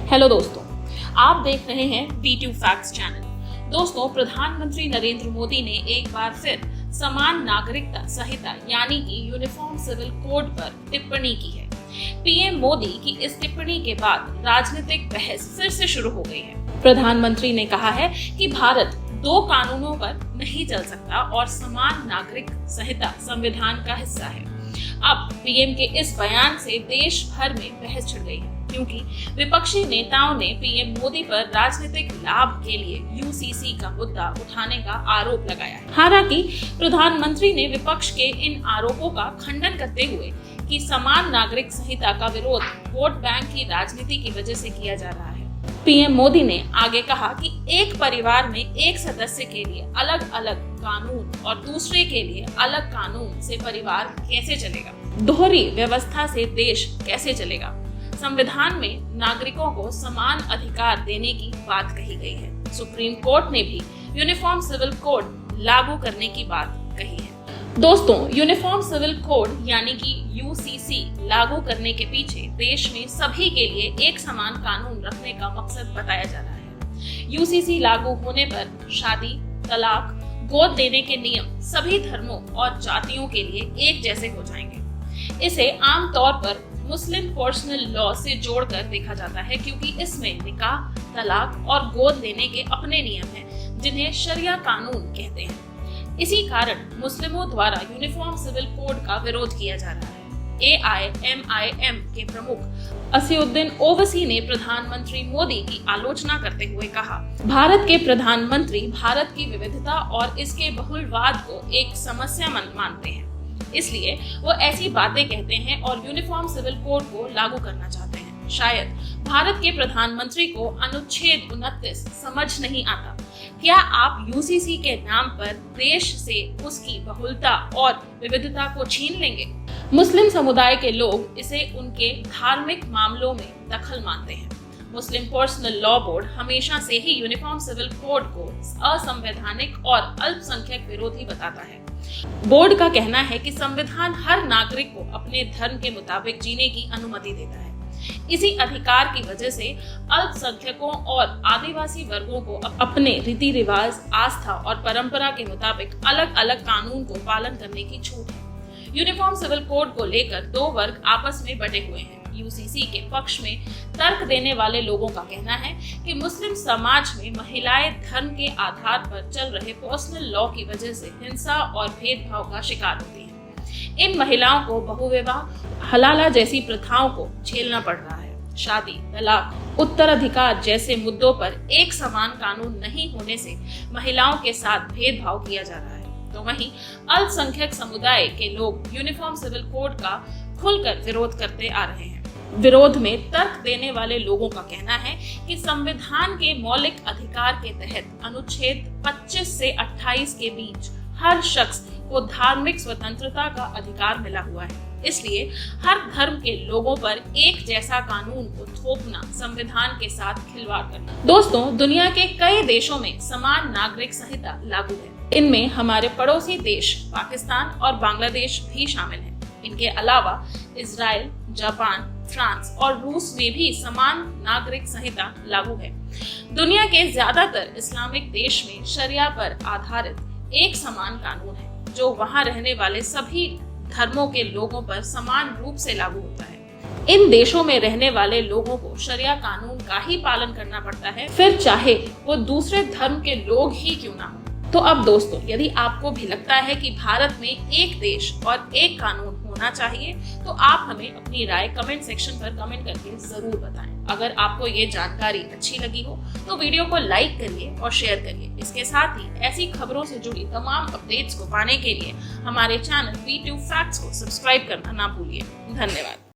Hello दोस्तों, आप देख रहे हैं V2 फैक्ट्स चैनल। दोस्तों, प्रधानमंत्री नरेंद्र मोदी ने एक बार फिर समान नागरिकता संहिता यानी कि यूनिफॉर्म सिविल कोड पर टिप्पणी की है। पीएम मोदी की इस टिप्पणी के बाद राजनीतिक बहस फिर से शुरू हो गई है। प्रधानमंत्री ने कहा है कि भारत दो कानूनों पर नहीं चल सकता और समान नागरिक संहिता संविधान का हिस्सा है। अब पीएम के इस बयान से देश भर में बहस छिड़ गई है, क्योंकि विपक्षी नेताओं ने पीएम मोदी पर राजनीतिक लाभ के लिए यूसीसी का मुद्दा उठाने का आरोप लगाया है। हालांकि प्रधानमंत्री ने विपक्ष के इन आरोपों का खंडन करते हुए कि समान नागरिक संहिता का विरोध वोट बैंक की राजनीति की वजह से किया जा रहा है। पीएम मोदी ने आगे कहा कि एक परिवार में एक सदस्य के लिए अलग अलग कानून और दूसरे के लिए अलग कानून से परिवार कैसे चलेगा, दोहरी व्यवस्था से देश कैसे चलेगा। संविधान में नागरिकों को समान अधिकार देने की बात कही गई है। सुप्रीम कोर्ट ने भी यूनिफॉर्म सिविल कोड लागू करने की बात कही है। दोस्तों, यूनिफॉर्म सिविल कोड यानी कि यूसीसी लागू करने के पीछे देश में सभी के लिए एक समान कानून रखने का मकसद बताया जा रहा है। यूसीसी लागू होने पर शादी, तलाक, गोद देने के नियम सभी धर्मों और जातियों के लिए एक जैसे हो जाएंगे। इसे आमतौर पर मुस्लिम पर्सनल लॉ से जोड़कर देखा जाता है, क्योंकि इसमें निकाह, तलाक और गोद लेने के अपने नियम हैं, जिन्हें शरिया कानून कहते हैं। इसी कारण मुस्लिमों द्वारा यूनिफॉर्म सिविल कोड का विरोध किया जा रहा है। AIMIM के प्रमुख असीउद्दीन ओवैसी ने प्रधानमंत्री मोदी की आलोचना करते हुए कहा, भारत के प्रधानमंत्री भारत की विविधता और इसके बहुलवाद को एक समस्या मानते हैं, इसलिए वो ऐसी बातें कहते हैं और यूनिफॉर्म सिविल कोड को लागू करना चाहते हैं। शायद भारत के प्रधानमंत्री को अनुच्छेद 29 समझ नहीं आता। क्या आप यूसीसी के नाम पर देश से उसकी बहुलता और विविधता को छीन लेंगे? मुस्लिम समुदाय के लोग इसे उनके धार्मिक मामलों में दखल मानते हैं। मुस्लिम पर्सनल लॉ बोर्ड हमेशा से ही यूनिफॉर्म सिविल कोड को असंवैधानिक और अल्पसंख्यक विरोधी बताता है। बोर्ड का कहना है कि संविधान हर नागरिक को अपने धर्म के मुताबिक जीने की अनुमति देता है। इसी अधिकार की वजह से अल्पसंख्यकों और आदिवासी वर्गों को अपने रीति रिवाज, आस्था और परंपरा के मुताबिक अलग अलग कानून को पालन करने की छूट है। यूनिफॉर्म सिविल कोड को लेकर दो वर्ग आपस में बटे हुए हैं। यूसीसी के पक्ष में तर्क देने वाले लोगों का कहना है कि मुस्लिम समाज में महिलाएं धर्म के आधार पर चल रहे पर्सनल लॉ की वजह से हिंसा और भेदभाव का शिकार होती हैं। इन महिलाओं को बहुविवाह, हलाला जैसी प्रथाओं को झेलना पड़ रहा है। शादी, तलाक, उत्तराधिकार जैसे मुद्दों पर एक समान कानून नहीं होने से महिलाओं के साथ भेदभाव किया जा रहा है। तो वहीं अल्पसंख्यक समुदाय के लोग यूनिफॉर्म सिविल कोड का खुलकर विरोध करते आ रहे हैं। विरोध में तर्क देने वाले लोगों का कहना है कि संविधान के मौलिक अधिकार के तहत अनुच्छेद 25 से 28 के बीच हर शख्स को धार्मिक स्वतंत्रता का अधिकार मिला हुआ है, इसलिए हर धर्म के लोगों पर एक जैसा कानून को थोपना संविधान के साथ खिलवाड़ करना। दोस्तों, दुनिया के कई देशों में समान नागरिक संहिता लागू है। इनमें हमारे पड़ोसी देश पाकिस्तान और बांग्लादेश भी शामिल हैं। इनके अलावा इजराइल, जापान, फ्रांस और रूस में भी समान नागरिक संहिता लागू है। दुनिया के ज्यादातर इस्लामिक देश में शरिया पर आधारित एक समान कानून है, जो वहां रहने वाले सभी धर्मों के लोगों पर समान रूप से लागू होता है। इन देशों में रहने वाले लोगों को शरिया कानून का ही पालन करना पड़ता है, फिर चाहे वो दूसरे धर्म के लोग ही क्यों ना हो। तो अब दोस्तों, यदि आपको भी लगता है कि भारत में एक देश और एक कानून होना चाहिए, तो आप हमें अपनी राय कमेंट सेक्शन पर कमेंट करके जरूर बताएं। अगर आपको ये जानकारी अच्छी लगी हो तो वीडियो को लाइक करिए और शेयर करिए। इसके साथ ही ऐसी खबरों से जुड़ी तमाम अपडेट्स को पाने के लिए हमारे चैनल V2 फैक्ट्स को सब्सक्राइब करना ना भूलिए। धन्यवाद।